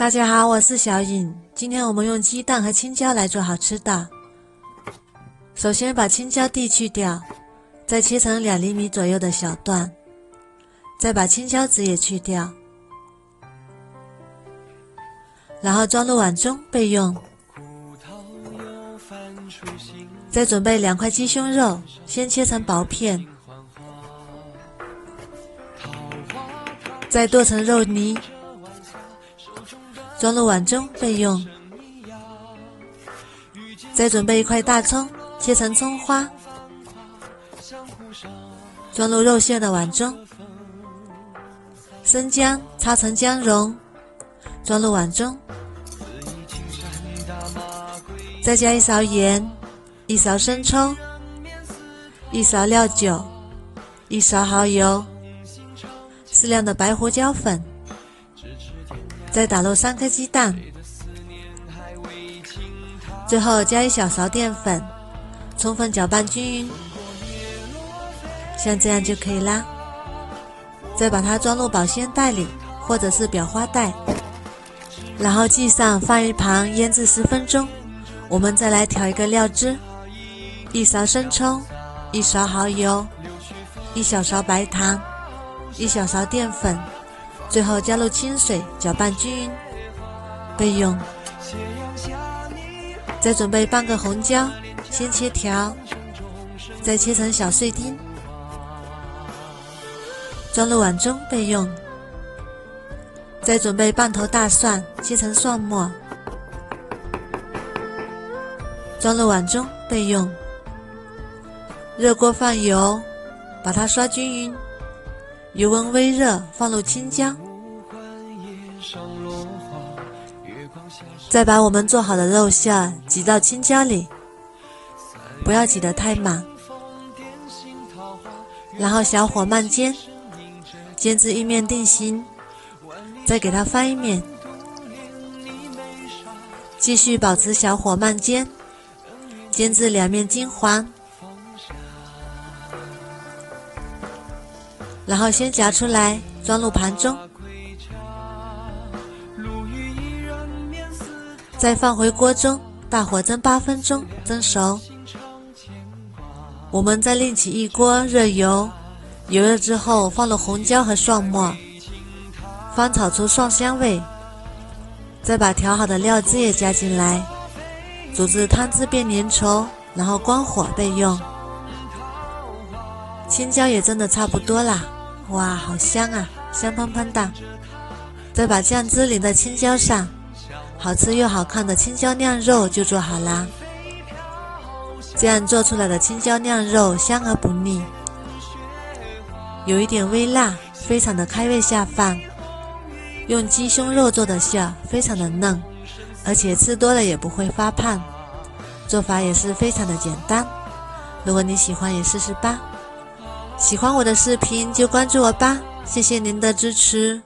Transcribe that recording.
大家好，我是小颖。今天我们用鸡蛋和青椒来做好吃的。首先把青椒蒂去掉，再切成2厘米左右的小段，再把青椒籽也去掉，然后装入碗中备用。再准备2块鸡胸肉，先切成薄片，再剁成肉泥，装入碗中备用。再准备1块大葱，切成葱花，装入肉馅的碗中。生姜擦成姜蓉，装入碗中。再加1勺盐，1勺生抽，1勺料酒，1勺蚝油，适量的白胡椒粉，再打入3颗鸡蛋，最后加1小勺淀粉，充分搅拌均匀，像这样就可以啦。再把它装入保鲜袋里或者是裱花袋，然后系上放一旁腌制10分钟。我们再来调一个料汁，1勺生抽，1勺蚝油，1小勺白糖，1小勺淀粉，最后加入清水搅拌均匀，备用。再准备半个红椒，先切条，再切成小碎丁，装入碗中备用。再准备半头大蒜，切成蒜末，装入碗中备用。热锅放油，把它刷均匀，油温微热，放入青椒，再把我们做好的肉馅挤到青椒里，不要挤得太满，然后小火慢煎，煎至一面定型，再给它翻一面，继续保持小火慢煎，煎至2面金黄，然后先夹出来装入盘中，再放回锅中，大火蒸8分钟，蒸熟。我们再另起一锅热油，油热之后放入红椒和蒜末，翻炒出蒜香味，再把调好的料汁也加进来，煮至汤汁变粘稠，然后关火备用。青椒也蒸得差不多啦，哇，好香啊，香喷喷的。再把酱汁淋在青椒上，好吃又好看的青椒酿肉就做好啦。这样做出来的青椒酿肉香而不腻，有一点微辣，非常的开胃下饭。用鸡胸肉做的馅非常的嫩，而且吃多了也不会发胖，做法也是非常的简单。如果你喜欢也试试吧。喜欢我的视频就关注我吧，谢谢您的支持。